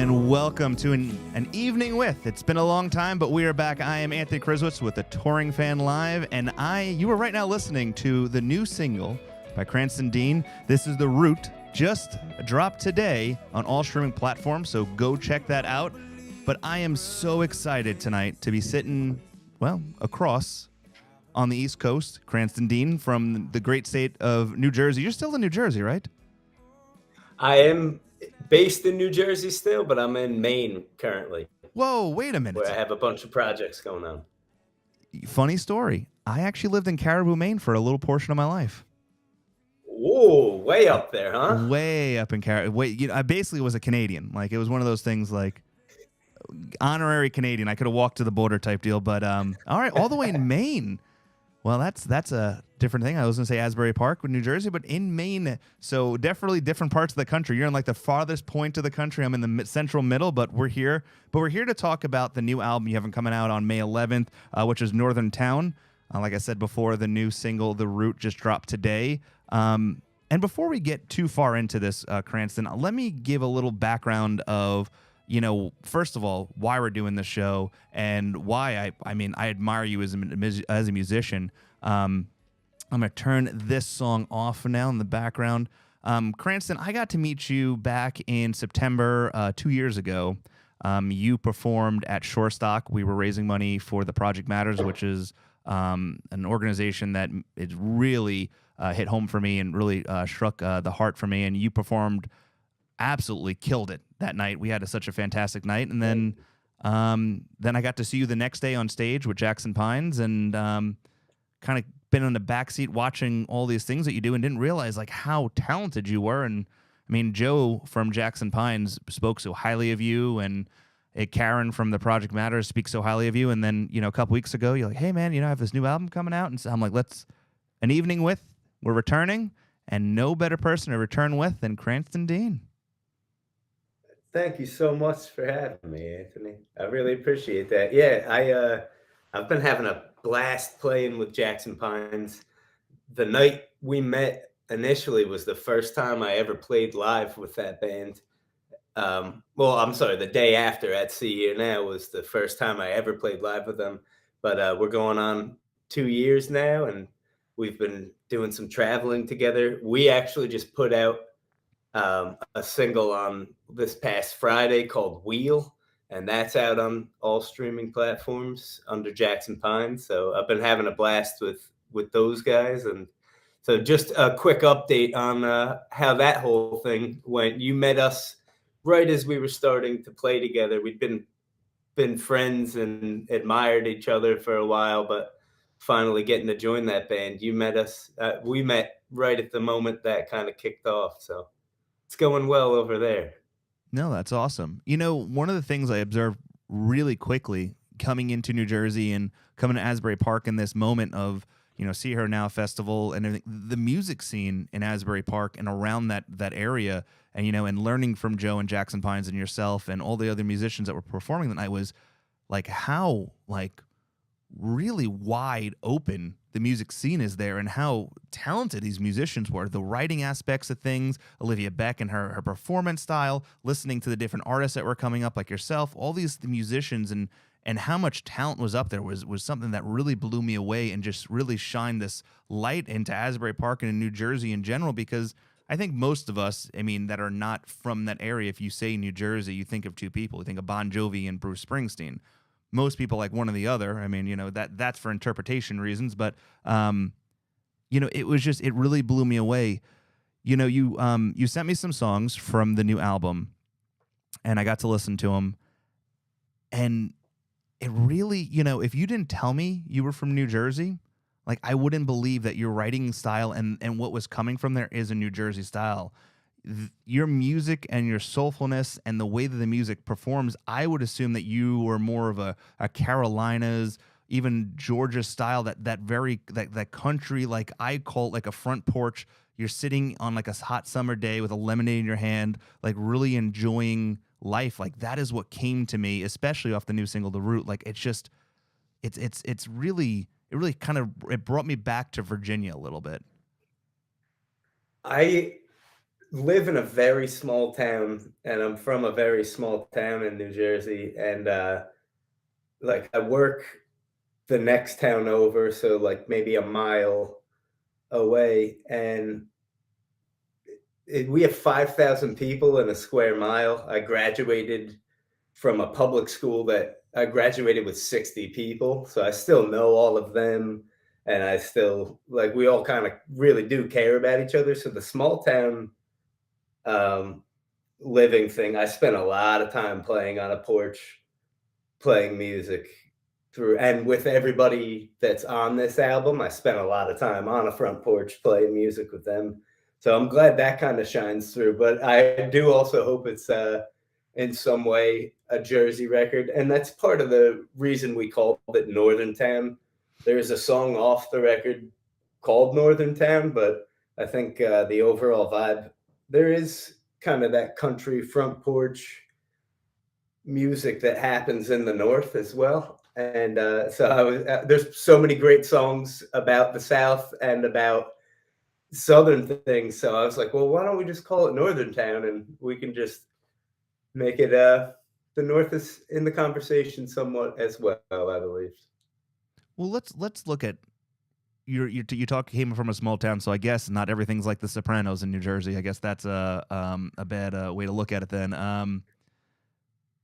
and welcome to an evening with. It's been a long time, but we are back. I am Anthony Kriswitz with the Touring Fan Live, and you are right now listening to the new single by Cranston Dean. This is The Root, just dropped today on all streaming platforms, so go check that out. But I am so excited tonight to be sitting, well, across on the East Coast, Cranston Dean from the great state of New Jersey. You're still in New Jersey, right? I am based in New Jersey still, but I'm in Maine currently. Whoa, wait a minute. Where I have a bunch of projects going on. Funny story. I actually lived in Caribou, Maine for a little portion of my life. Whoa, way up there, huh? Way up in Caribou. I basically was a Canadian. Like, it was one of those things like honorary Canadian. I could have walked to the border type deal, but all right, all the way in Maine. Well, that's a different thing. I was going to say Asbury Park with New Jersey, but in Maine, so definitely different parts of the country. You're in like the farthest point of the country. I'm in the central middle, but we're here. But we're here to talk about the new album you have coming out on May 11th, which is Northern Town. Like I said before, the new single, The Root, just dropped today. And before we get too far into this, Cranston, let me give a little background of, first of all, why we're doing this show and why I admire you as a musician. I'm going to turn this song off now in the background. Cranston, I got to meet you back in September 2 years ago. You performed at Shorestock. We were raising money for the Project Matters, which is an organization that is really hit home for me and really struck the heart for me. And you performed, absolutely killed it that night. We had such a fantastic night. And then I got to see you the next day on stage with Jackson Pines and kind of been in the backseat watching all these things that you do and didn't realize like how talented you were. And I mean, Joe from Jackson Pines spoke so highly of you, and Karen from the Project Matters speaks so highly of you. And then, a couple weeks ago, you're like, hey man, I have this new album coming out. And so I'm like, we're returning, and no better person to return with than Cranston Dean. Thank you so much for having me, Anthony. I really appreciate that. Yeah, I've been having a blast playing with Jackson Pines. The night we met initially was the first time I ever played live with that band. The day after at See You Now was the first time I ever played live with them. But we're going on 2 years now, and we've been doing some traveling together. We actually just put out a single on this past Friday called Wheel, and that's out on all streaming platforms under Jackson Pines. So I've been having a blast with those guys. And so just a quick update on how that whole thing went. You met us right as we were starting to play together. We'd been friends and admired each other for a while, but finally getting to join that band, you met us. We met right at the moment that kind of kicked off. So it's going well over there. No, that's awesome. One of the things I observed really quickly coming into New Jersey and coming to Asbury Park in this moment of, See Her Now festival and everything, the music scene in Asbury Park and around that area, and, and learning from Joe and Jackson Pines and yourself and all the other musicians that were performing that night was like how really wide open the music scene is there and how talented these musicians were. The writing aspects of things, Olivia Beck and her performance style, listening to the different artists that were coming up like yourself, all these musicians and how much talent was up there was something that really blew me away and just really shined this light into Asbury Park and in New Jersey in general, because I think most of us, that are not from that area, if you say New Jersey, you think of two people. You think of Bon Jovi and Bruce Springsteen. Most people like one or the other. That's for interpretation reasons, but it really blew me away. You sent me some songs from the new album, and I got to listen to them, and it really, if you didn't tell me you were from New Jersey, like I wouldn't believe that your writing style and what was coming from there is a New Jersey style. Your music and your soulfulness and the way that the music performs, I would assume that you were more of a Carolinas, even Georgia style, that country, like I call it like a front porch. You're sitting on like a hot summer day with a lemonade in your hand, like really enjoying life. Like that is what came to me, especially off the new single, The Root. Like it brought me back to Virginia a little bit. live in a very small town, and I'm from a very small town in New Jersey, and like I work the next town over, so like maybe a mile away, and we have 5,000 people in a square mile. I graduated from a public school that I graduated with 60 people. So I still know all of them. And I still, like, we all kind of really do care about each other. So the small town um, living thing, I spent a lot of time playing on a porch, playing music through, and with everybody that's on this album, I spent a lot of time on a front porch playing music with them. So I'm glad that kind of shines through. But I do also hope it's in some way a Jersey record, and that's part of the reason we called it Northern Town. There's a song off the record called Northern Town, but I think the overall vibe, there is kind of that country front porch music that happens in the North as well. And so there's so many great songs about the South and about Southern things. So I was like, well, why don't we just call it Northern Town, and we can just make it the North is in the conversation somewhat as well, I believe. Well, let's look at you talk came from a small town, so I guess not everything's like The Sopranos in New Jersey. I guess that's a bad way to look at it. Then,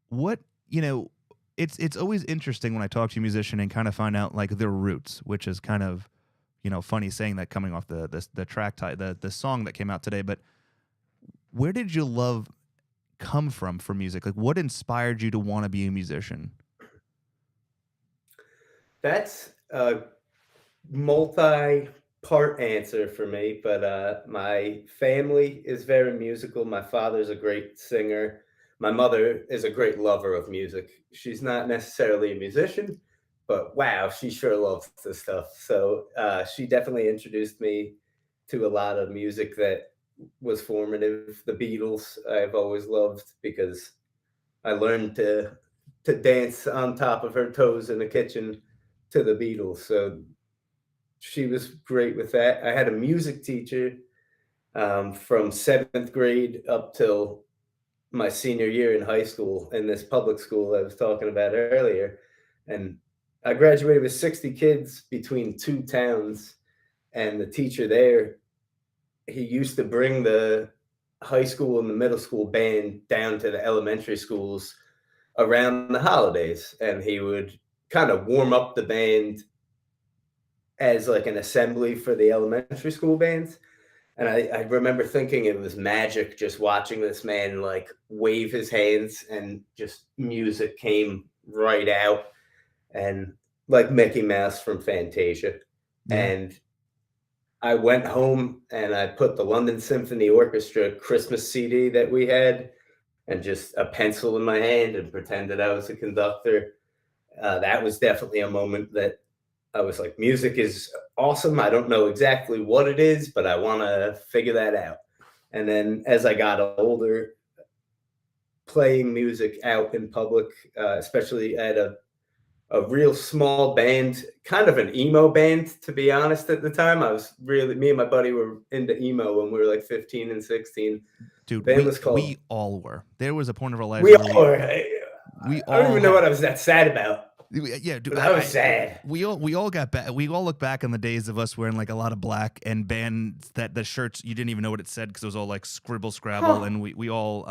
what it's always interesting when I talk to a musician and kind of find out like their roots, which is kind of funny saying that coming off the track the song that came out today. But where did your love come from for music? Like, what inspired you to want to be a musician? That's a multi-part answer for me, but my family is very musical. My father's a great singer. My mother is a great lover of music. She's not necessarily a musician, but wow, she sure loves this stuff. So she definitely introduced me to a lot of music that was formative. The Beatles I've always loved because I learned to dance on top of her toes in the kitchen to the Beatles. So she was great with that. I had a music teacher from seventh grade up till my senior year in high school in this public school I was talking about earlier. And I graduated with 60 kids between two towns. And the teacher there, he used to bring the high school and the middle school band down to the elementary schools around the holidays. And he would kind of warm up the band as like an assembly for the elementary school bands. And I remember thinking it was magic just watching this man like wave his hands and just music came right out, and like Mickey Mouse from Fantasia. Yeah. And I went home and I put the London Symphony Orchestra Christmas CD that we had and just a pencil in my hand and pretended I was a conductor. That was definitely a moment that I was like, music is awesome. I don't know exactly what it is, but I want to figure that out. And then as I got older, playing music out in public, especially at a real small band, kind of an emo band, to be honest, at the time. I was really, me and my buddy were into emo when we were like 15 and 16. The Dude, band we was we called, all were. There was a point of our lives we where all were, we I don't all even know had what I was that sad about, yeah, dude. but I was sad. We all got back. We all look back on the days of us wearing like a lot of black and bands that the shirts you didn't even know what it said because it was all like scribble scrabble, Huh. and we all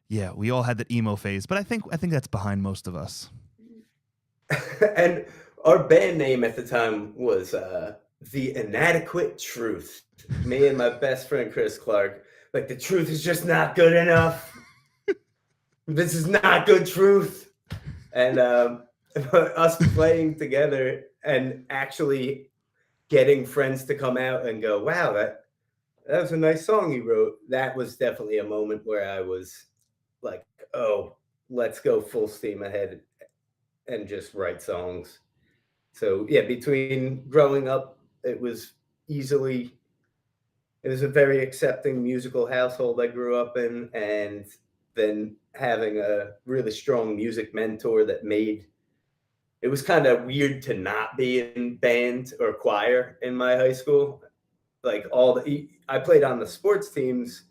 yeah, we all had that emo phase. But I think that's behind most of us. And our band name at the time was The Inadequate Truth. Me and my best friend Chris Clark, like, the truth is just not good enough. This is not good truth. And us playing together and actually getting friends to come out and go, wow, that was a nice song you wrote. That was definitely a moment where I was like, oh, let's go full steam ahead and just write songs. So yeah, between growing up, easily it was a very accepting musical household I grew up in, and then having a really strong music mentor that made it was kind of weird to not be in band or choir in my high school. like all the I played on the sports teams,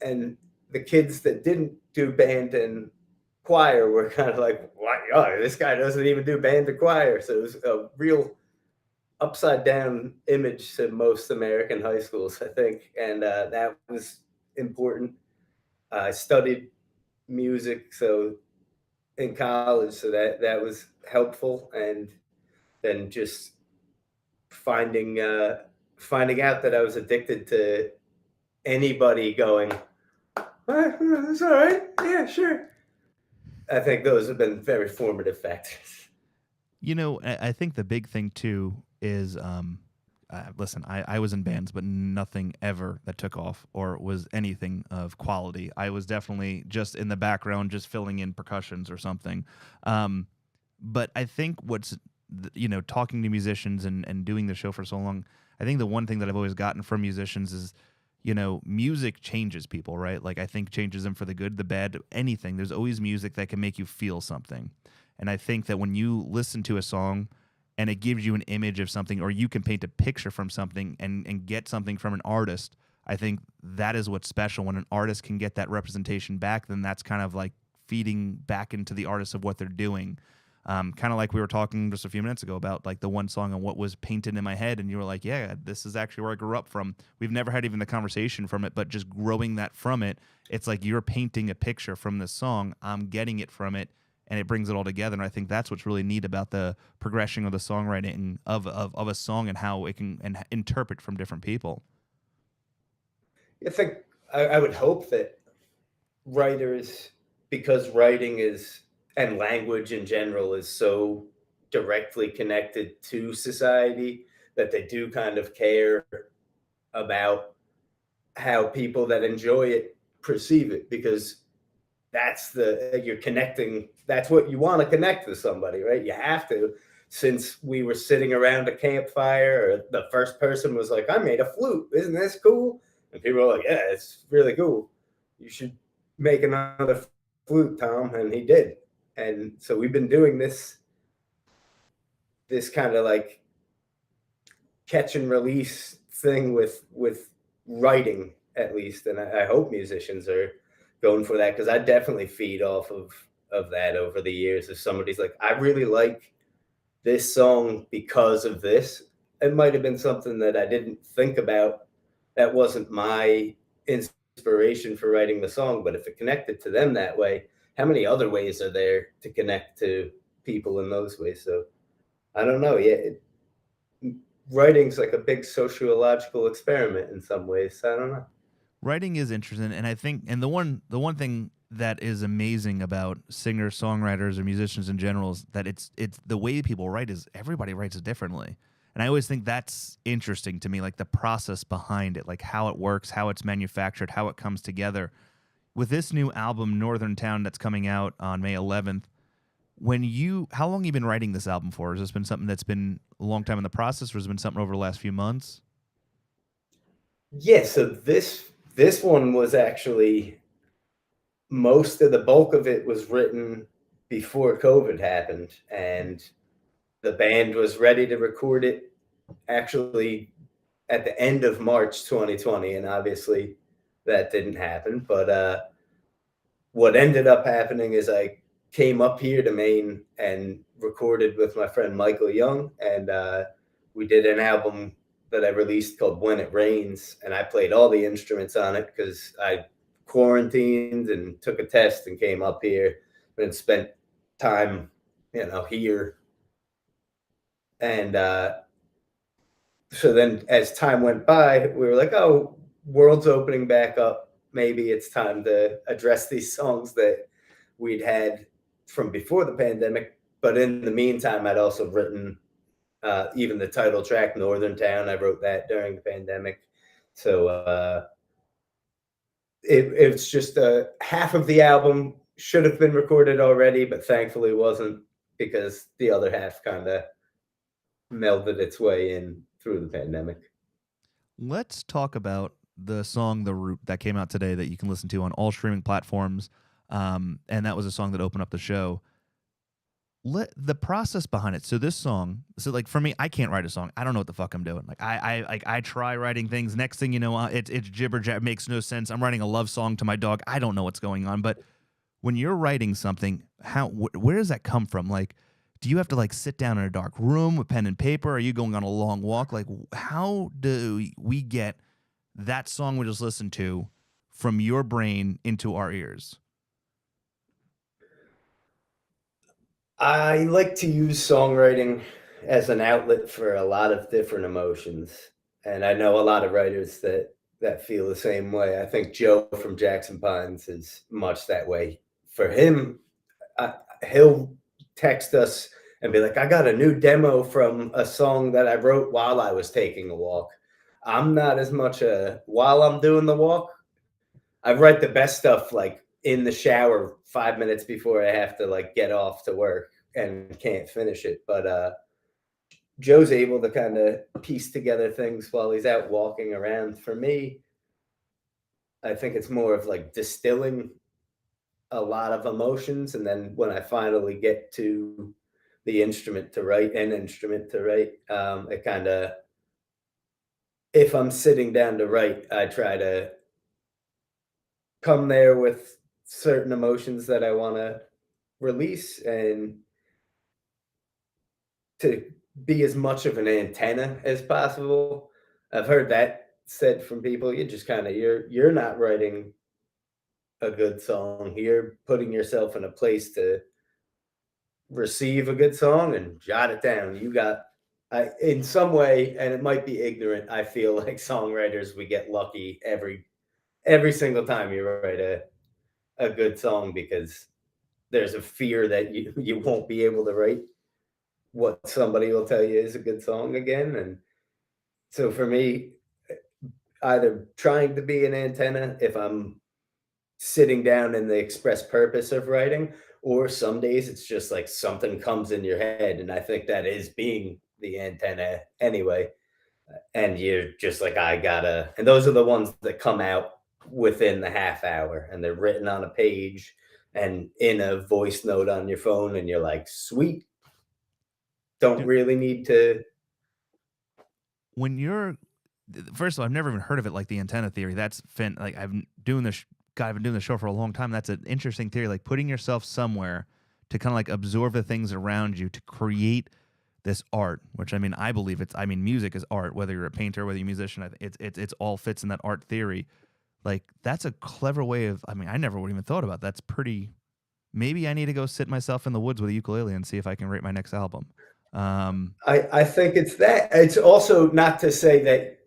and the kids that didn't do band and choir were kind of like, "What? Oh, this guy doesn't even do band or choir." So it was a real upside down image to most American high schools, I think, and that was important. I studied music, so in college, so that was helpful, and then just finding finding out that I was addicted to anybody going, it's all right, yeah, sure. I think those have been very formative factors. I think the big thing too is, listen, I was in bands, but nothing ever that took off or was anything of quality. I was definitely just in the background, just filling in percussions or something. Um, but I think talking to musicians and doing the show for so long, I think the one thing that I've always gotten from musicians is, music changes people, right? Like I think changes them for the good, the bad, anything. There's always music that can make you feel something. And I think that when you listen to a song and it gives you an image of something, or you can paint a picture from something and get something from an artist, I think that is what's special. When an artist can get that representation back, then that's kind of like feeding back into the artist of what they're doing. Kind of like we were talking just a few minutes ago about like the one song and what was painted in my head, and you were like, yeah, this is actually where I grew up from. We've never had even the conversation from it, but just growing that from it, it's like you're painting a picture from this song. I'm getting it from it, and it brings it all together. And I think that's what's really neat about the progression of the songwriting of a song and how it can interpret from different people. I think I would hope that writers, because writing is, and language in general is so directly connected to society, that they do kind of care about how people that enjoy it perceive it, because you're connecting, that's what you want to connect with somebody, right? You have to. Since we were sitting around a campfire, or the first person was like, I made a flute, isn't this cool? And people were like, yeah, it's really cool, you should make another flute, Tom. And he did. And so we've been doing this kind of like catch and release thing with writing, at least. And I hope musicians are going for that, because I definitely feed off of that over the years. If somebody's like, I really like this song because of this, it might have been something that I didn't think about, that wasn't my inspiration for writing the song, but if it connected to them that way, how many other ways are there to connect to people in those ways? So I don't know. Yeah, writing's like a big sociological experiment in some ways. I don't know. Writing is interesting, and I think, and the one thing that is amazing about singers, songwriters, or musicians in general is that it's the way people write is everybody writes it differently. And I always think that's interesting to me, like the process behind it, like how it works, how it's manufactured, how it comes together. With this new album, Northern Town, that's coming out on May 11th, how long have you been writing this album for? Has this been something that's been a long time in the process, or has it been something over the last few months? Yeah, so this one was actually, most of the bulk of it was written before COVID happened, and the band was ready to record it actually at the end of March 2020, and obviously that didn't happen. But what ended up happening is I came up here to Maine and recorded with my friend Michael Young, and we did an album that I released called When It Rains, and I played all the instruments on it because I quarantined and took a test and came up here and spent time, here. And so then as time went by, we were like, oh, world's opening back up. Maybe it's time to address these songs that we'd had from before the pandemic. But in the meantime, I'd also written even the title track, Northern Town. I wrote that during the pandemic. So it's just half of the album should have been recorded already, but thankfully wasn't, because the other half kind of melded its way in through the pandemic. Let's talk about the song "The Root" that came out today that you can listen to on all streaming platforms, and that was a song that opened up the show. the process behind it. So this song, so like for me, I can't write a song. I don't know what the fuck I'm doing. Like I try writing things. Next thing you know, it's jibber jabber, makes no sense. I'm writing a love song to my dog. I don't know what's going on. But when you're writing something, where does that come from? Like, do you have to like sit down in a dark room with pen and paper? Are you going on a long walk? Like, how do we get that song we just listened to from your brain into our ears? I like to use songwriting as an outlet for a lot of different emotions, and I know a lot of writers that feel the same way. I think Joe from Jackson Pines is much that way. For him, he'll text us and be like, "I got a new demo from a song that I wrote while I was taking a walk." I'm not as much a while I'm doing the walk. I write the best stuff like in the shower 5 minutes before I have to like get off to work and can't finish it. But Joe's able to kind of piece together things while he's out walking around. For me, I think it's more of like distilling a lot of emotions, and then when I finally get to the instrument to write, it kind of, if I'm sitting down to write, I try to come there with certain emotions that I want to release and to be as much of an antenna as possible. I've heard that said from people. You just kind of you're not writing a good song. You're putting yourself in a place to receive a good song and jot it down. You got in some way, and it might be ignorant. I feel like songwriters we get lucky every single time you write a good song because there's a fear that you won't be able to write what somebody will tell you is a good song again. And so for me, either trying to be an antenna if I'm sitting down in the express purpose of writing, or some days it's just like something comes in your head. And I think that is being the antenna anyway. And you're just like, I gotta, and those are the ones that come out within the half hour and they're written on a page and in a voice note on your phone. And you're like, sweet, don't Dude, really need to. when you're first of all, I've never even heard of it like the antenna theory. That's like doing this. God, I've been doing the show for a long time. That's an interesting theory. Like putting yourself somewhere to kind of like absorb the things around you to create this art. Which I mean, I believe it's. I mean, music is art. Whether you're a painter, whether you're a musician, it's all fits in that art theory. Like that's a clever way of. I mean, I never would even thought about. That's pretty. Maybe I need to go sit myself in the woods with a ukulele and see if I can write my next album. I think it's that. It's also not to say that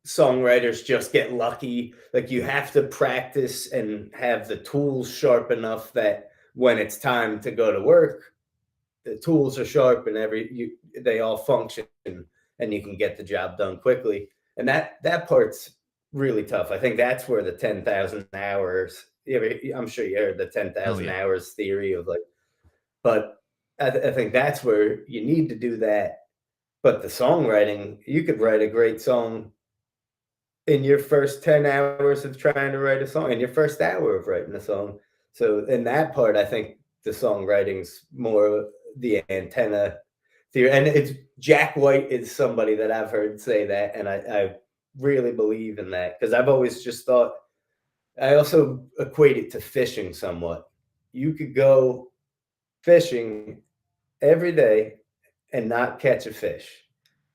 songwriters just get lucky. Like you have to practice and have the tools sharp enough that when it's time to go to work, the tools are sharp and they all function and you can get the job done quickly. And that part's really tough. I think that's where the 10,000 hours. I'm sure you heard the Hell 10,000 yeah. hours theory of like, but I think that's where you need to do that. But the songwriting, you could write a great song in your first 10 hours of trying to write a song, in your first hour of writing a song. So in that part, I think the songwriting's more the antenna theory. And it's Jack White is somebody that I've heard say that, and I really believe in that because I've always just thought I also equate it to fishing somewhat. You could go fishing every day and not catch a fish,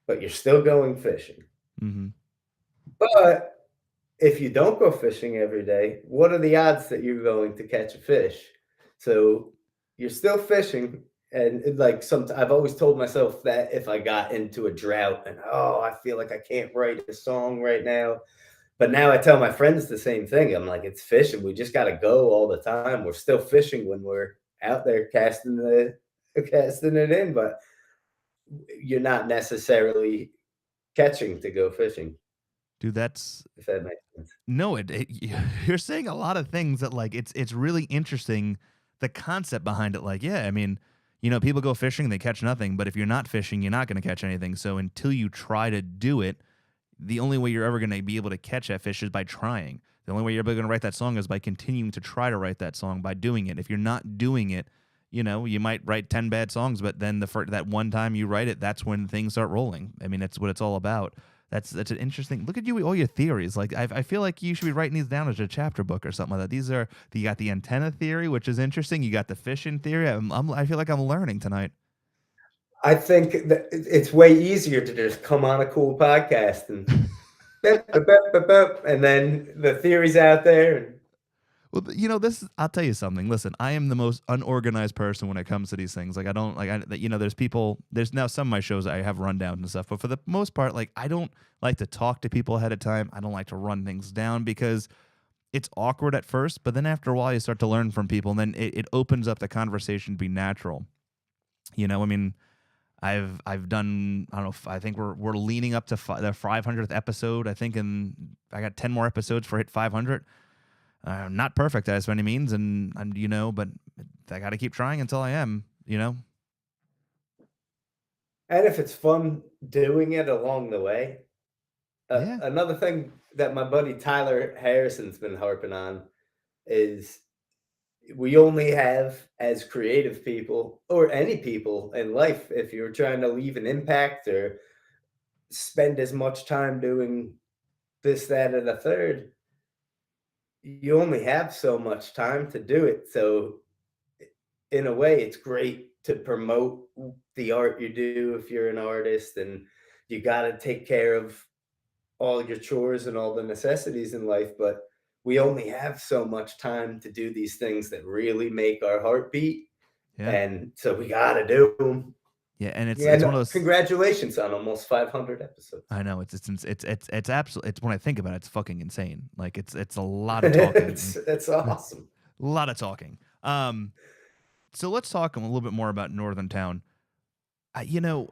but you're still going fishing. Mm-hmm. But if you don't go fishing every day, what are the odds that you're going to catch a fish? So you're still fishing. And like I've always told myself that if I got into a drought and I feel like I can't write a song right now. But now I tell my friends the same thing. I'm like, it's fishing. We just got to go all the time. We're still fishing when we're out there casting it in, but you're not necessarily catching to go fishing, Dude, that's if that makes sense. no, you're saying a lot of things that like it's really interesting the concept behind it. Like, yeah, I mean, people go fishing, they catch nothing, but if you're not fishing, you're not going to catch anything. So until you try to do it, the only way you're ever going to be able to catch that fish is by trying. The only way you're ever going to write that song is by continuing to try to write that song by doing it. If you're not doing it, you know, you might write 10 bad songs, but then that one time you write it, that's when things start rolling. I mean, that's what it's all about. That's an interesting. Look at you, all your theories. Like I feel like you should be writing these down as a chapter book or something like that. These are you got the antenna theory, which is interesting. You got the fishing theory. I feel like I'm learning tonight. I think that it's way easier to just come on a cool podcast and and then the theory's out there. And Well, you know, I'll tell you something. Listen, I am the most unorganized person when it comes to these things. Like, I don't like, you know, there's now some of my shows I have rundowns and stuff, but for the most part, like, I don't like to talk to people ahead of time. I don't like to run things down because it's awkward at first, but then after a while, you start to learn from people, and then it opens up the conversation to be natural. You know, I mean, I've done, I don't know, I think we're leaning up to the 500th episode. I think, and I got 10 more episodes for hit 500. Not perfect as by any means, and you know, but I got to keep trying until I am, you know. and if it's fun doing it along the way. Yeah, Another thing that my buddy Tyler Harrison's been harping on is we only have, as creative people or any people in life, if you're trying to leave an impact or spend as much time doing this, that, or the third, you only have so much time to do it. So, in a way, it's great to promote the art you do if you're an artist, and you got to take care of all your chores and all the necessities in life, but we only have so much time to do these things that really make our heart beat. yeah, And so we got to do them. yeah, and Yeah, it's one of those. congratulations on almost 500 episodes. I know it's absolutely. It's when I think about it, it's fucking insane. Like it's a lot of talking, It's awesome. a lot of talking. So let's talk a little bit more about Northern Town. You know,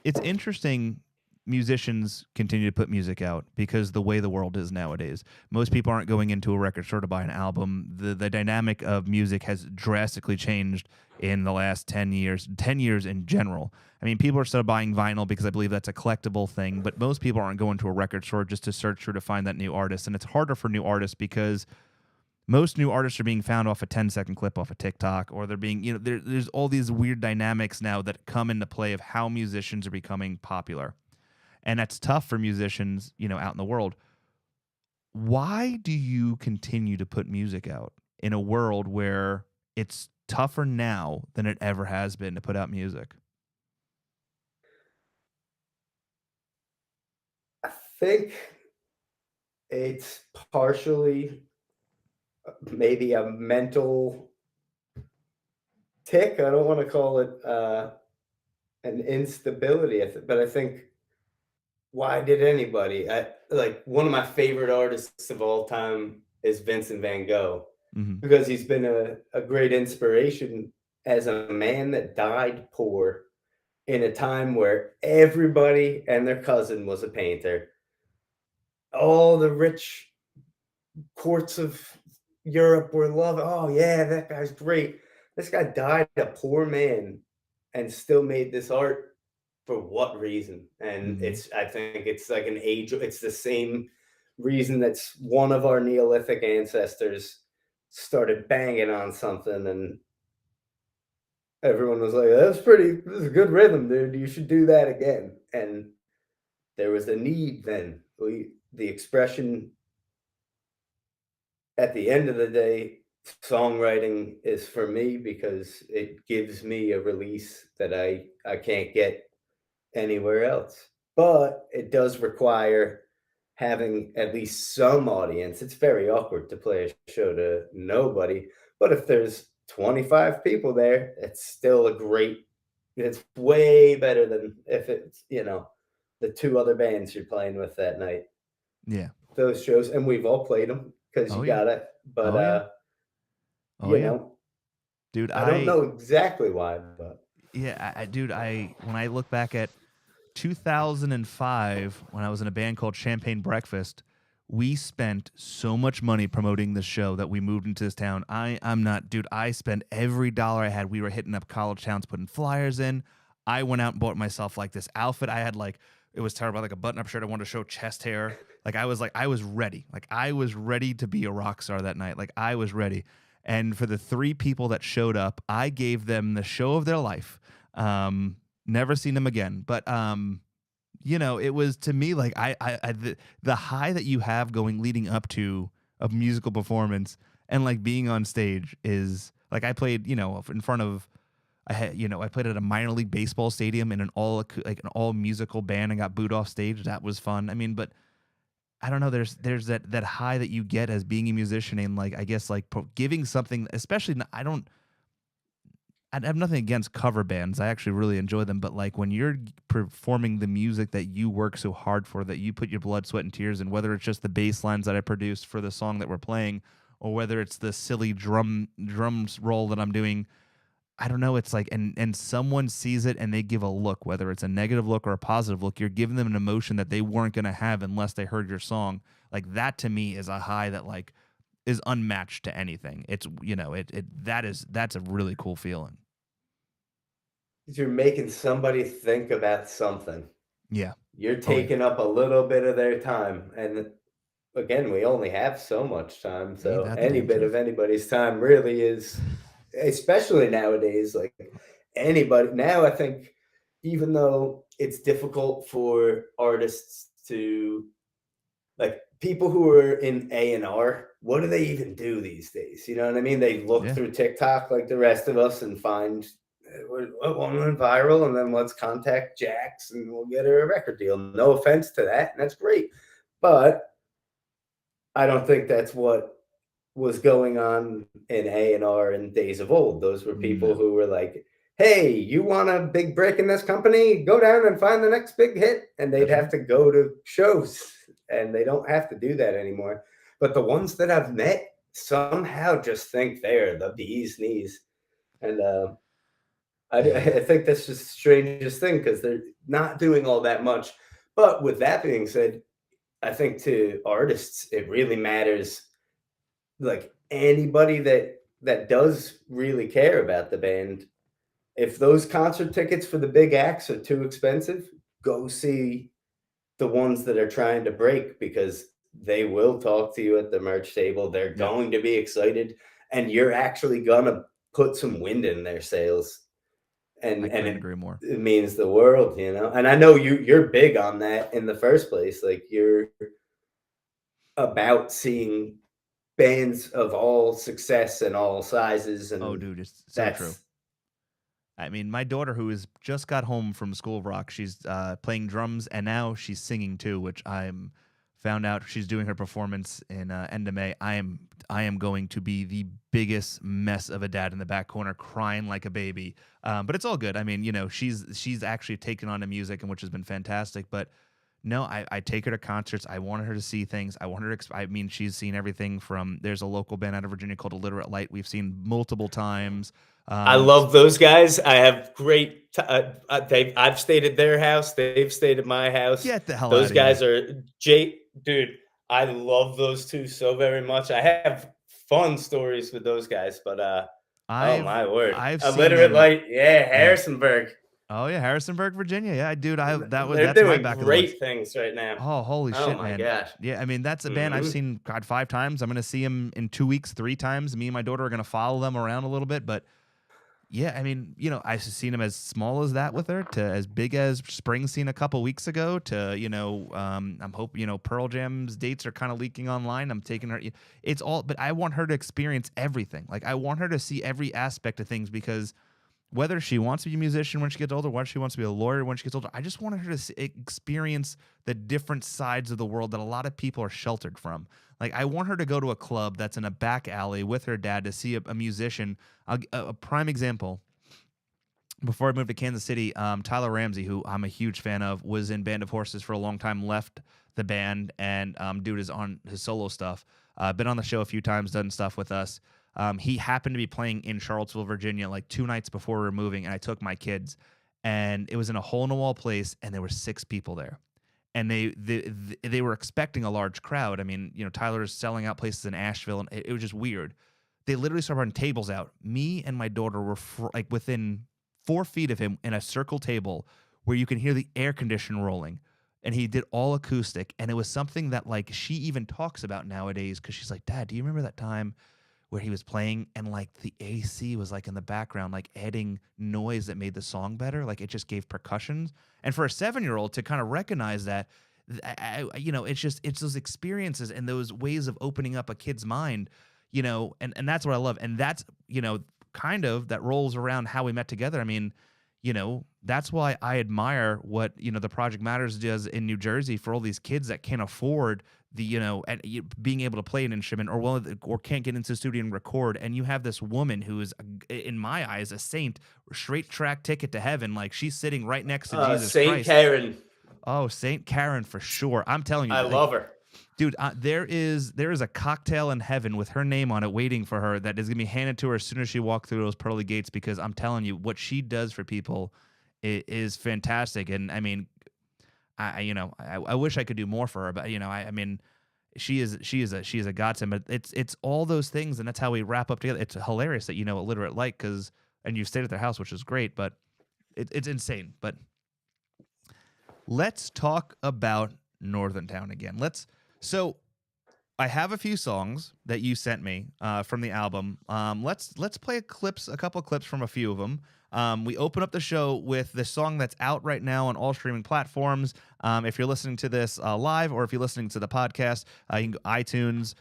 it's interesting musicians continue to put music out because the way the world is nowadays. Most people aren't going into a record store to buy an album. The dynamic of music has drastically changed in the last 10 years, 10 years in general. I mean, people are still buying vinyl because I believe that's a collectible thing, but most people aren't going to a record store just to search through to find that new artist. And it's harder for new artists because most new artists are being found off a 10-second clip off of TikTok, or they're being, you know, there's all these weird dynamics now that come into play of how musicians are becoming popular. And that's tough for musicians, you know, out in the world. Why do you continue to put music out in a world where it's tougher now than it ever has been to put out music? I think it's partially maybe a mental tick. I don't want to call it an instability, but I think why did anybody? Like one of my favorite artists of all time is Vincent Van Gogh Mm-hmm. because he's been a great inspiration as a man that died poor in a time where everybody and their cousin was a painter. All the rich courts of Europe were loving, oh yeah, that guy's great. This guy died a poor man and still made this art for what reason? And Mm-hmm. I think it's like an age, it's the same reason that's one of our Neolithic ancestors started banging on something and everyone was like, this is a good rhythm, dude. You should do that again. And there was a need then. The expression at the end of the day, songwriting is for me because it gives me a release that I can't get anywhere else. But it does require having at least some audience. It's very awkward to play a show to nobody, but if there's 25 people there, it's still it's way better than if it's, the two other bands you're playing with that night. Yeah. Those shows, and we've all played them because Oh you yeah. got it. But Oh yeah. Oh you yeah. know, Dude, I don't know exactly why, but yeah, dude, when I look back at 2005 when I was in a band called Champagne Breakfast, we spent so much money promoting this show that we moved into this town. I'm not, dude, I spent every dollar I had. We were hitting up college towns, putting flyers in. I went out and bought myself like this outfit. I had like, it was terrible, like a button-up shirt. I wanted to show chest hair. Like I was ready. Like I was ready to be a rock star that night. Like I was ready. And for the 3 people that showed up, I gave them the show of their life. Never seen them again. But it was to me like the high that you have going leading up to a musical performance and like being on stage is like I played, in front of I played at a minor league baseball stadium in an all musical band and got booed off stage. That was fun. I mean, but I don't know. There's that high that you get as being a musician and like I guess like giving something, especially I have nothing against cover bands. I actually really enjoy them, but like when you're performing the music that you work so hard for, that you put your blood, sweat, and tears in, whether it's just the bass lines that I produced for the song that we're playing, or whether it's the silly drums roll that I'm doing, I don't know. It's like, and someone sees it and they give a look, whether it's a negative look or a positive look. You're giving them an emotion that they weren't going to have unless they heard your song. Like that to me is a high that like is unmatched to anything. It's that's a really cool feeling. You're making somebody think about something. Yeah. You're Oh yeah. taking up a little bit of their time, and again, we only have so much time, Ain't so that the any damn bit of truth? anybody's time really is, especially nowadays, like anybody now, I think even though it's difficult for artists to like people who are in A&R, what do they even do these days? You know what I mean? They look Yeah. through TikTok like the rest of us and find what one went viral, and then let's contact Jax and we'll get her a record deal. No offense to that, and that's great. But I don't think that's what was going on in A&R in days of old. Those were people No. who were like, "Hey, you want a big break in this company? Go down and find the next big hit." And they'd That's have right. to go to shows, and they don't have to do that anymore. But the ones that I've met somehow just think they're the bee's knees. And I think that's just the strangest thing because they're not doing all that much. But with that being said, I think to artists, it really matters like anybody that does really care about the band, if those concert tickets for the big acts are too expensive, go see the ones that are trying to break because they will talk to you at the merch table. They're Yep. going to be excited, and you're actually gonna put some wind in their sails, I and couldn't it, agree more. it means the world, you know. And I know you're big on that in the first place. Like you're about seeing bands of all success and all sizes, Oh, and dude, it's so true. that's I mean, my daughter, who has just got home from School of Rock, she's playing drums and now she's singing too, which I'm found out she's doing her performance in end of May. I am going to be the biggest mess of a dad in the back corner, crying like a baby. But it's all good. I mean, she's actually taken on the music, and which has been fantastic. But no, I take her to concerts. I want her to see things. I want her to. I mean, she's seen everything from. There's a local band out of Virginia called Illiterate Light. We've seen multiple times. I Um, love those guys. I have great. I've stayed at their house. They've stayed at my house. Get the hell Those out of here. guys are Jake, dude. I love those two so very much. I have fun stories with those guys, but oh I've my word, I've seen illiterate them. light, yeah, Yeah. Harrisonburg. Oh yeah, Harrisonburg, Virginia. Yeah, dude. They're That's my doing back of the list. great things right now. Oh, holy Oh shit, my man. gosh. Yeah, I mean that's a band I've Hmm. seen God 5 times. I'm gonna see him in 2 weeks, 3 times. Me and my daughter are gonna follow them around a little bit, but yeah, I mean, I've seen him as small as that with her to as big as Springsteen a couple weeks ago to, I'm hoping, Pearl Jam's dates are kind of leaking online. I'm taking her. It's all, but I want her to experience everything. Like, I want her to see every aspect of things because whether she wants to be a musician when she gets older, whether she wants to be a lawyer when she gets older, I just wanted her to experience the different sides of the world that a lot of people are sheltered from. Like, I want her to go to a club that's in a back alley with her dad to see a musician. A prime example. Before I moved to Kansas City, Tyler Ramsey, who I'm a huge fan of, was in Band of Horses for a long time, left the band, and dude is on his solo stuff. Been on the show a few times, done stuff with us. He happened to be playing in Charlottesville, Virginia, like 2 nights before we were moving, and I took my kids, and it was in a hole in the wall place, and there were 6 people there, and they were expecting a large crowd. I mean, Tyler's selling out places in Asheville, and it was just weird. They literally started running tables out. Me and my daughter were like within 4 feet of him in a circle table where you can hear the air conditioner rolling. And he did all acoustic. And it was something that like she even talks about nowadays because she's like, Dad, do you remember that time where he was playing and like the AC was like in the background, like adding noise that made the song better. Like it just gave percussions. And for a 7-year-old to kind of recognize that, it's those experiences and those ways of opening up a kid's mind, and that's what I love. And that's, kind of that rolls around how we met together. I mean, that's why I admire what, the Project Matters does in New Jersey for all these kids that can't afford being able to play an instrument or can't get into the studio and record. And you have this woman who is, in my eyes, a saint, straight track ticket to heaven. Like she's sitting right next to Jesus Saint Christ. Karen. Oh, Saint Karen for sure. I'm telling you, I love her. Dude, there is a cocktail in heaven with her name on it waiting for her that is going to be handed to her as soon as she walks through those pearly gates, because I'm telling you, what she does for people is fantastic. And I mean, I wish I could do more for her, but I mean, she is a godsend. But it's all those things, and that's how we wrap up together. It's hilarious that Illiterate Light, and you stayed at their house, which is great, but it's insane. But let's talk about Northern Town again. So I have a few songs that you sent me from the album. Let's play a couple of clips from a few of them. We open up the show with the song that's out right now on all streaming platforms. If you're listening to this live, or if you're listening to the podcast, you can go iTunes,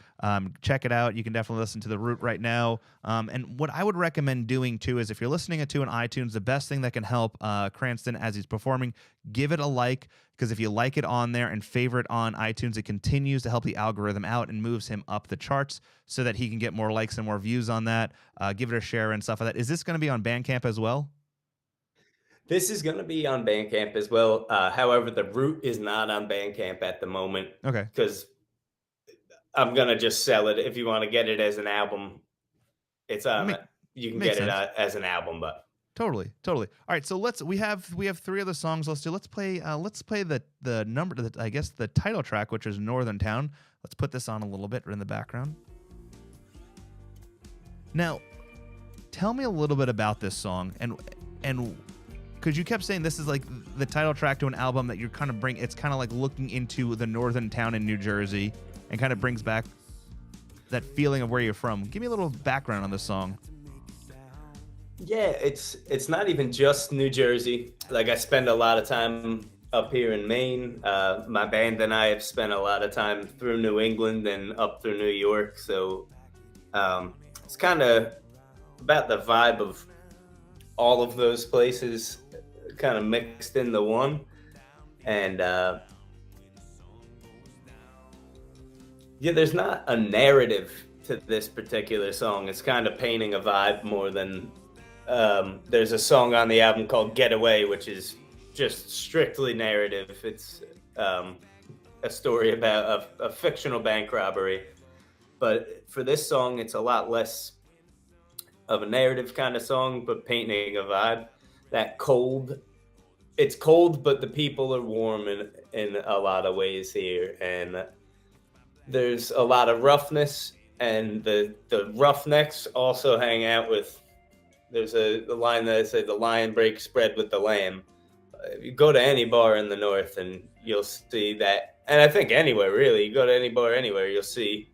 check it out. You can definitely listen to The Root right now. And what I would recommend doing too is, if you're listening to on iTunes, the best thing that can help Cranston as he's performing, give it a like, because if you like it on there and favorite on iTunes, it continues to help the algorithm out and moves him up the charts so that he can get more likes and more views on that. Give it a share and stuff like that. Is this going to be on Bandcamp as well? This is going to be on Bandcamp as well. However, The Root is not on Bandcamp at the moment. Okay. Because I'm going to just sell it. If you want to get it as an album, it's you can get it as an album, but Totally. All right, so we have 3 other songs. Let's play the number, I guess the title track, which is Northern Town. Let's put this on a little bit in the background. Now, tell me a little bit about this song, and because you kept saying this is like the title track to an album that you're kind of it's kind of like looking into the Northern Town in New Jersey, and kind of brings back that feeling of where you're from. Give me a little background on this song. Yeah, it's not even just New Jersey. Like, I spend a lot of time up here in Maine. My band and I have spent a lot of time through New England and up through New York. So it's kind of about the vibe of all of those places kind of mixed into one. And there's not a narrative to this particular song. It's kind of painting a vibe more than... there's a song on the album called Getaway, which is just strictly narrative. It's a story about a fictional bank robbery. But for this song, it's a lot less of a narrative kind of song, but painting a vibe. It's cold, but the people are warm in a lot of ways here. And there's a lot of roughness, and the roughnecks also hang out with... There's a line that I say, the lion breaks bread with the lamb. You go to any bar in the North and you'll see that. And I think anywhere, really. You go to any bar anywhere, you'll see,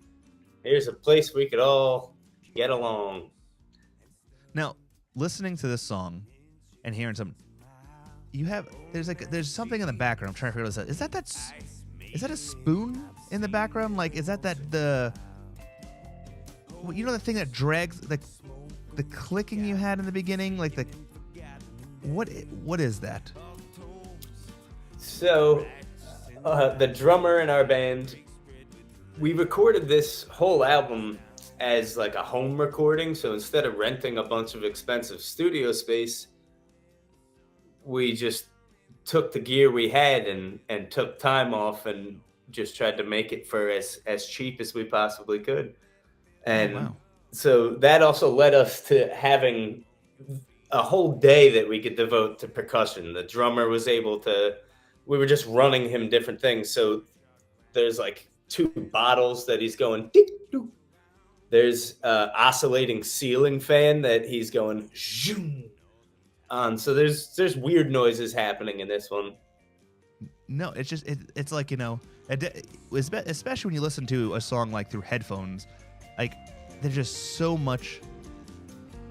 here's a place we could all get along. Now, listening to this song and hearing some, there's something in the background. I'm trying to figure this out. Is that a spoon in the background? Like, is that the thing that drags, the clicking you had in the beginning, like what is that? So the drummer in our band, we recorded this whole album as like a home recording. So instead of renting a bunch of expensive studio space, we just took the gear we had and took time off and just tried to make it for as cheap as we possibly could. And wow. So that also led us to having a whole day that we could devote to percussion. The drummer was able to, we were just running him different things. So there's like 2 bottles that he's going, doo-doo. There's oscillating ceiling fan that he's going zoom on. So there's weird noises happening in this one. No, it's just, it's like, especially when you listen to a song like through headphones, like, there's just so much.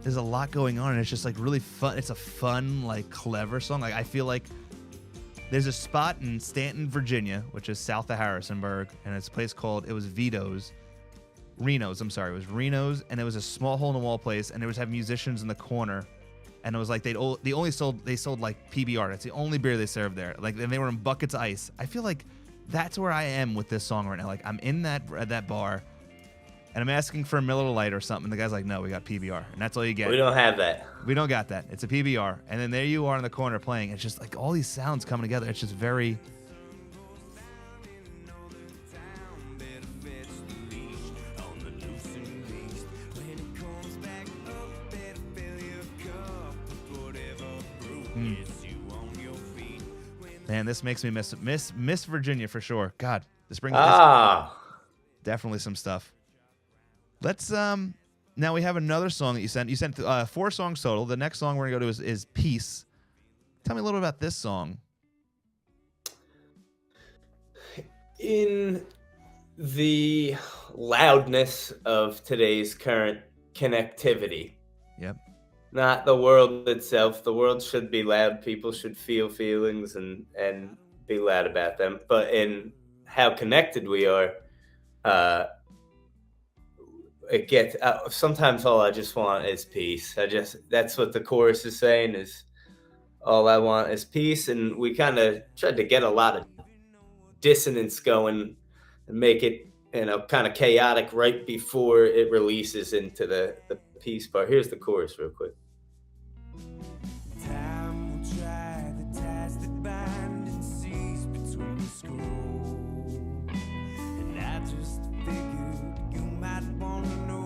There's a lot going on, and it's just like really fun. It's a fun, like clever song. Like I feel like there's a spot in Stanton, Virginia, which is south of Harrisonburg, and it's a place called, it was Reno's. I'm sorry, it was Reno's, and it was a small hole in the wall place, and they would have musicians in the corner, and it was like they sold like PBR. That's the only beer they served there. Like, and they were in buckets of ice. I feel like that's where I am with this song right now. Like I'm in that bar, and I'm asking for a Miller Lite or something. The guy's like, "No, we got PBR," and that's all you get. We don't have that. We don't got that. It's a PBR, and then there you are in the corner playing. It's just like all these sounds coming together. It's just very. Man, this makes me miss Virginia for sure. God, this brings definitely some stuff. Let's now we have another song that you sent. You sent 4 songs total. The next song we're gonna go to is Peace. Tell me a little about this song. In the loudness of today's current connectivity. Yep. Not the world itself. The world should be loud. People should feel feelings and be loud about them. But in how connected we are, it gets. Sometimes all I just want is peace. That's what the chorus is saying, is all I want is peace. And we kind of tried to get a lot of dissonance going and make it, kind of chaotic right before it releases into the peace part. Here's the chorus real quick. Time will try the ties that bind and cease between the scroll. And I just figured you might want to know.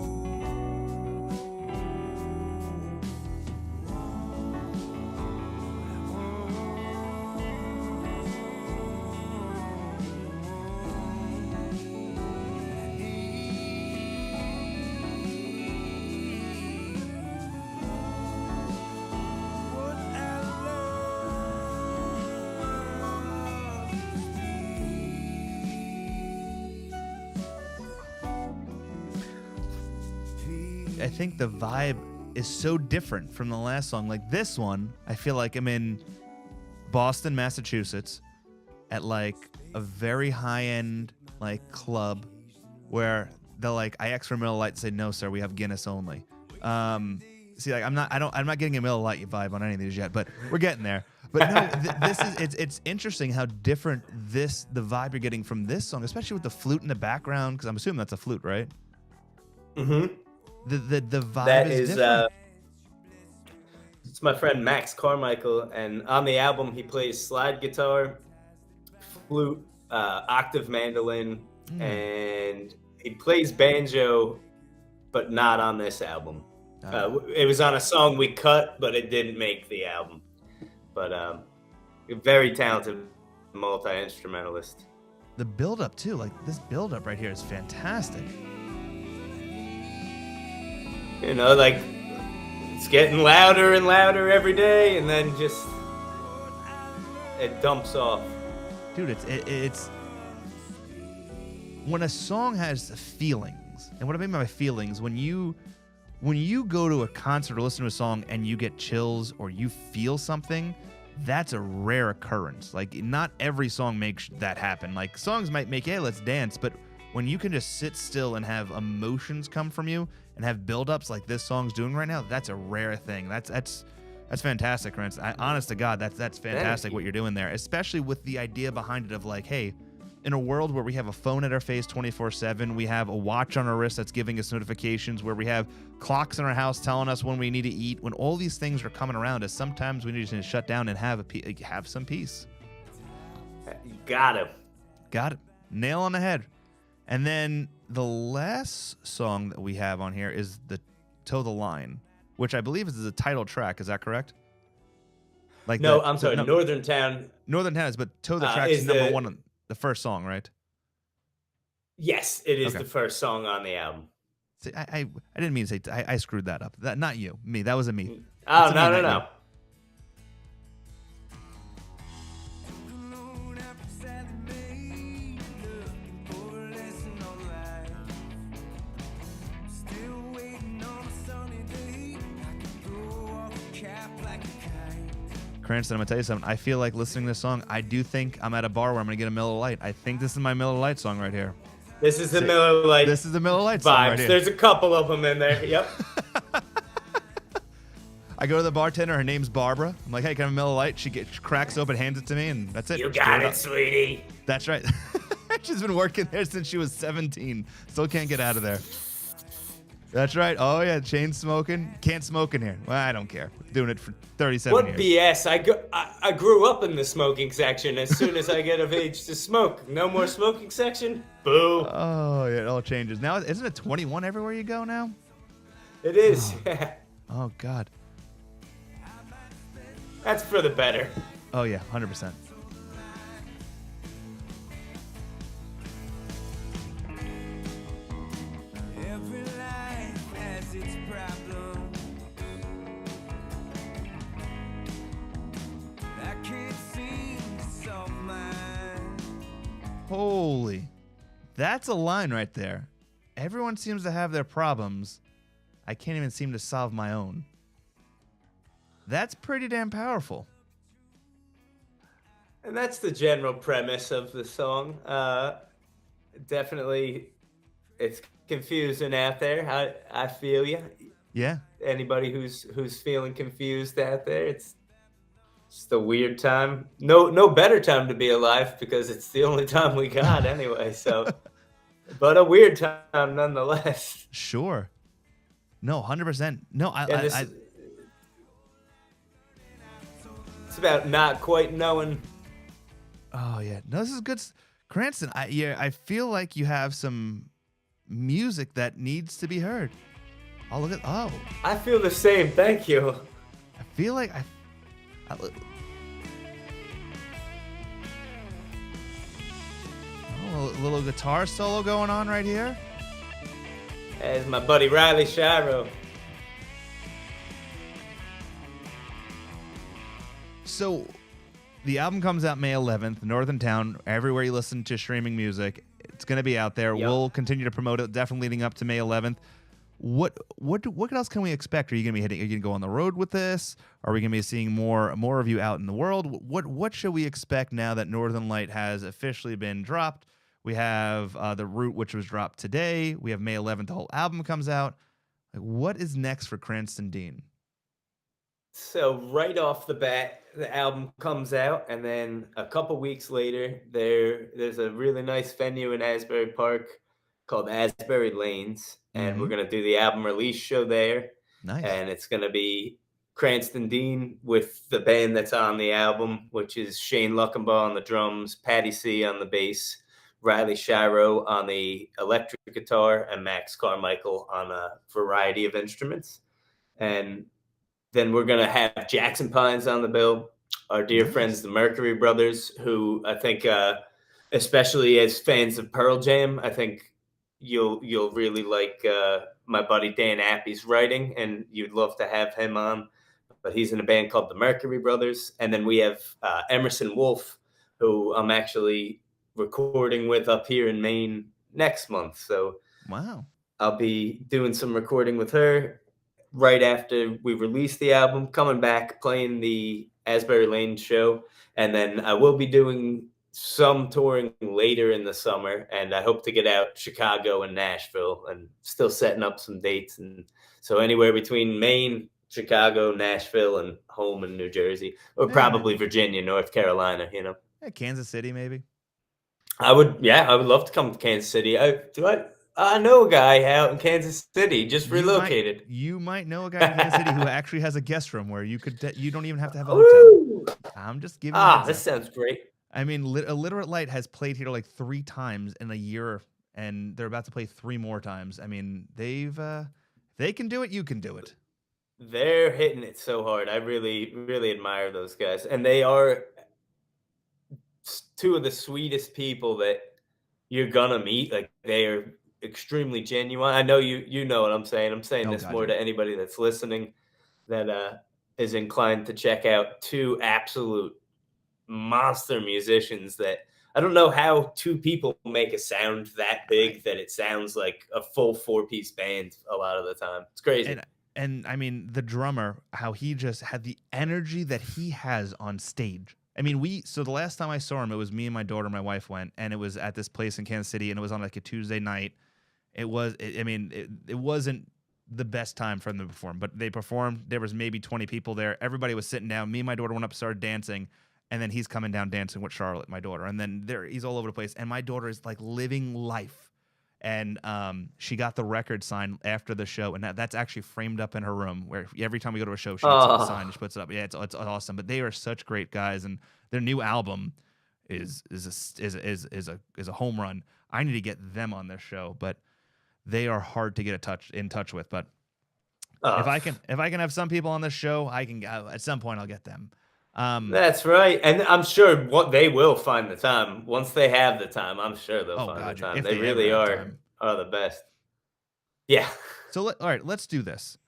I think the vibe is so different from the last song. Like this one, I feel like I'm in Boston, Massachusetts, at like a very high-end like club where they're like, I ask for a Miller Lite, say no, sir, we have Guinness only. See, like I'm not getting a Miller Lite vibe on any of these yet, but we're getting there. But no, this is it's interesting how different the vibe you're getting from this song, especially with the flute in the background, because I'm assuming that's a flute, right? Mm-hmm. The vibe that is is different. It's my friend Max Carmichael, and on the album he plays slide guitar, flute, octave mandolin, and he plays banjo, but not on this album. It was on a song we cut, but it didn't make the album. But a very talented multi-instrumentalist. The build-up too, like this build-up right here is fantastic. Like it's getting louder and louder every day, and then just it dumps off. Dude, it's when a song has feelings, and what I mean by feelings, when you go to a concert or listen to a song and you get chills or you feel something, that's a rare occurrence. Like not every song makes that happen. Like songs might make, hey, let's dance, but when you can just sit still and have emotions come from you and have build-ups like this song's doing right now, that's a rare thing. That's fantastic, Cranston. Honest to God, that's fantastic what you're doing there, especially with the idea behind it of like, hey, in a world where we have a phone at our face 24/7, we have a watch on our wrist that's giving us notifications, where we have clocks in our house telling us when we need to eat, when all these things are coming around us, sometimes we need to shut down and have some peace. You got it. Nail on the head. And then the last song that we have on here is the Toe the Line, which I believe is the title track. Is that correct? Like no, I'm sorry, Northern Town. Northern Town is, but Toe the Track is number one, the first song, right? Yes, it is the first song on the album. See, I didn't mean to say, I screwed that up. That not you, me. That was a me. Oh, no. Still Cranston, I'm gonna tell you something. I feel like listening to this song. I do think I'm at a bar where I'm gonna get a Miller Lite. I think this is my Miller Lite song right here. This is the Miller Lite. This is the Miller Lite vibes. song right here. There's a couple of them in there. Yep. I go to the bartender. Her name's Barbara. I'm like, hey, can I have a Miller Lite? She cracks open, hands it to me, and that's it. You got it, sweetie. That's right. She's been working there since she was 17. Still can't get out of there. That's right. Oh, yeah. Chain smoking. Can't smoke in here. Well, I don't care. Doing it for 37 What years. BS? I grew up in the smoking section. As soon as I get of age to smoke, no more smoking section. Boo. Oh, yeah. It all changes. Now, isn't it 21 everywhere you go now? It is. Oh, God. That's for the better. Oh, yeah. 100%. Every life has its problem. I can't seem to solve mine. Holy. That's a line right there. Everyone seems to have their problems. I can't even seem to solve my own. That's pretty damn powerful. And that's the general premise of the song. Definitely, it's confusing out there. I feel you. Yeah. Anybody who's feeling confused out there, it's just a weird time. No better time to be alive because it's the only time we got anyway. So, but a weird time nonetheless. Sure. No, 100%. No, It's about not quite knowing. Oh yeah, no, this is good, Cranston. I feel like you have some music that needs to be heard. Oh look at I feel the same. Thank you. I feel like a little guitar solo going on right here. As my buddy Riley Shiro. So, the album comes out May 11th, Northern Town, everywhere you listen to streaming music. It's going to be out there. Yep. We'll continue to promote it, definitely leading up to May 11th. What else can we expect? Are you going to be hitting? Are you going to go on the road with this? Are we going to be seeing more of you out in the world? What should we expect now that Northern Light has officially been dropped? We have The Root, which was dropped today. We have May 11th. The whole album comes out. Like, what is next for Cranston Dean? So right off the bat, the album comes out, and then a couple weeks later, there's a really nice venue in Asbury Park called Asbury Lanes, and we're gonna do the album release show there. Nice. And it's gonna be Cranston Dean with the band that's on the album, which is Shane Luckenbaugh on the drums, Patty C on the bass, Riley Shiro on the electric guitar, and Max Carmichael on a variety of instruments. And then we're going to have Jackson Pines on the bill, our dear friends, the Mercury Brothers, who I think, especially as fans of Pearl Jam, I think you'll really like my buddy Dan Appy's writing, and you'd love to have him on. But he's in a band called the Mercury Brothers. And then we have Emerson Wolf, who I'm actually recording with up here in Maine next month. So Wow. I'll be doing some recording with her right after we release the album, coming back, playing the Asbury Lane show. And then I will be doing some touring later in the summer, and I hope to get out Chicago and Nashville, and still setting up some dates. And so anywhere between Maine, Chicago, Nashville, and home in New Jersey, or probably Virginia, North Carolina, you know. Yeah, Kansas City, maybe. I would love to come to Kansas City. I know a guy out in Kansas City, just relocated. You might know a guy in Kansas City who actually has a guest room where you don't even have to have a hotel. I'm just giving you this sounds great. I mean, Illiterate Light has played here like 3 times in a year, and they're about to play 3 more times. I mean, they can do it, you can do it. They're hitting it so hard. I really, really admire those guys. And they are 2 of the sweetest people that you're gonna meet. Like, they are extremely genuine. I know you know what I'm saying. I'm saying this more to anybody that's listening that is inclined to check out 2 absolute monster musicians that I don't know how 2 people make a sound that big that it sounds like a full 4-piece band a lot of the time. It's crazy. and I mean the drummer, how he just had the energy that he has on stage. I mean, so the last time I saw him, it was me and my daughter, my wife went, and it was at this place in Kansas City, and it was on like a Tuesday night. It wasn't the best time for them to perform, but they performed. There was maybe 20 people there. Everybody was sitting down. Me and my daughter went up, started dancing, and then he's coming down dancing with Charlotte, my daughter, and then he's all over the place. And my daughter is like living life, and she got the record signed after the show, and that's actually framed up in her room. Where every time we go to a show, she gets it signed and she puts it up. Yeah, it's awesome. But they are such great guys, and their new album is a home run. I need to get them on this show, but they are hard to get in touch with. But if I can have some people on this show, I can at some point I'll get them. That's right, and I'm sure they will find the time once they have the time. I'm sure they'll find the time. They really are the best. Yeah. So all right, let's do this.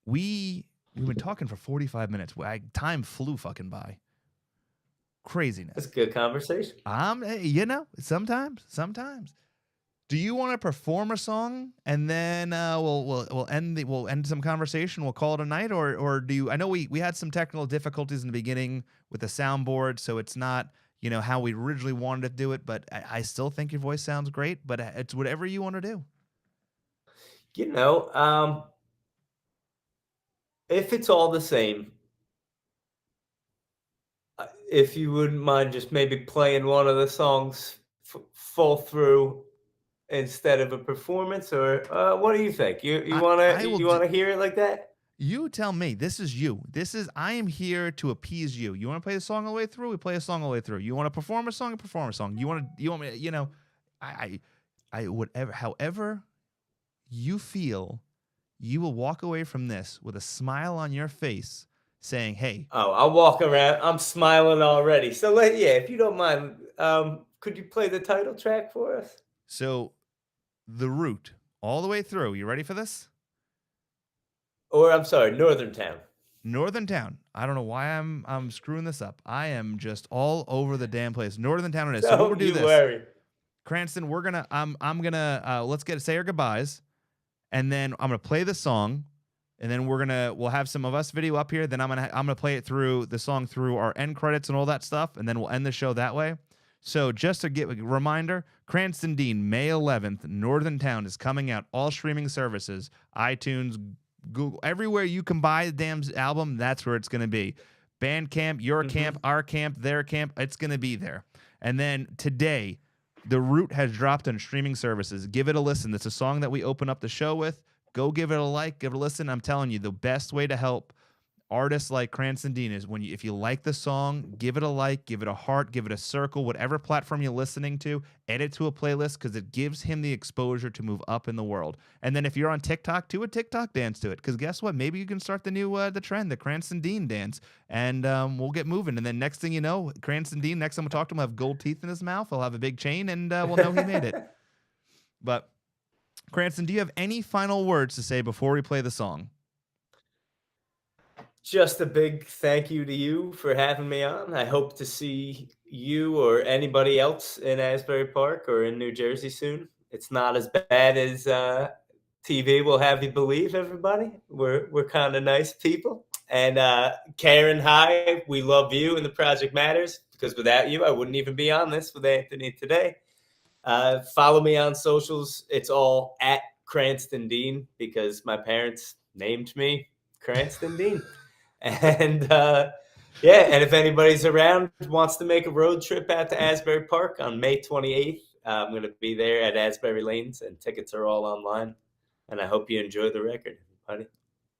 We've been talking for 45 minutes. Time flew fucking by. Craziness. That's a good conversation. Sometimes. Do you want to perform a song and then we'll end some conversation? We'll call it a night, or do you? I know we had some technical difficulties in the beginning with the soundboard, so it's not how we originally wanted to do it. But I still think your voice sounds great. But it's whatever you want to do. If it's all the same, if you wouldn't mind just maybe playing one of the songs full through instead of a performance, or what do you think? You want to hear it like that? You tell me. This is you. I am here to appease you. You want to play the song all the way through? We play a song all the way through. You want to perform a song? Perform a song. You want me? I whatever. However you feel, you will walk away from this with a smile on your face, saying, "Hey." Oh, I'll walk around. I'm smiling already. So if you don't mind, could you play the title track for us? So, The Root, all the way through. You ready for this? Or I'm sorry, Northern Town. Northern Town. I don't know why I'm screwing this up. I am just all over the damn place. Northern Town it is. So we'll do this. Worry. Cranston, I'm gonna let's say our goodbyes, and then I'm gonna play the song, and then we'll have some of us video up here. Then I'm gonna play the song through our end credits and all that stuff, and then we'll end the show that way. So just to get a reminder, Cranston Dean, May 11th, Northern Town is coming out. All streaming services, iTunes, Google, everywhere you can buy the damn album, that's where it's going to be. Bandcamp, your camp, our camp, their camp, it's going to be there. And then today, The Root has dropped on streaming services. Give it a listen. It's a song that we open up the show with. Go give it a like, give it a listen. I'm telling you, the best way to help artists like Cranston Dean is if you like the song, give it a like, give it a heart, give it a circle, whatever platform you're listening to, add it to a playlist because it gives him the exposure to move up in the world. And then if you're on TikTok, do a TikTok dance to it because guess what? Maybe you can start the new the trend, the Cranston Dean dance, and we'll get moving. And then next thing you know, Cranston Dean, next time we talk to him, will have gold teeth in his mouth. He'll have a big chain, and we'll know he made it. But Cranston, do you have any final words to say before we play the song? Just a big thank you to you for having me on. I hope to see you or anybody else in Asbury Park or in New Jersey soon. It's not as bad as TV will have you believe, everybody. We're kind of nice people. And Karen, hi, we love you and the Project Matters because without you, I wouldn't even be on this with Anthony today. Follow me on socials. It's all at Cranston Dean because my parents named me Cranston Dean. And and if anybody's around wants to make a road trip out to Asbury Park on May 28th, I'm going to be there at Asbury Lanes, and tickets are all online. And I hope you enjoy the record, everybody.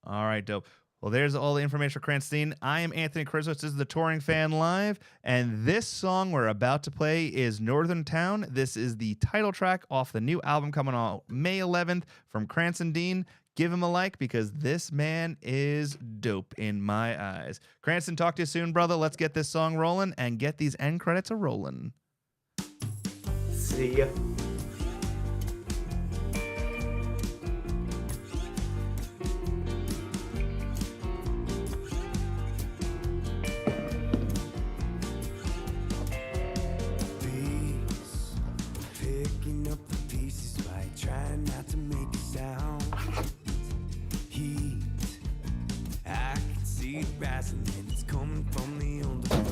All right, dope. Well, there's all the information for Cranston. I am Anthony Crisos. This is the Touring Fan Live, and this song we're about to play is Northern Town. This is the title track off the new album coming out May 11th from Cranston Dean. Give him a like because this man is dope in my eyes. Cranston, talk to you soon, brother. Let's get this song rolling and get these end credits a-rolling. See ya. Picking up the pieces by trying not to make a sound. He see it rising and it's coming from the underground.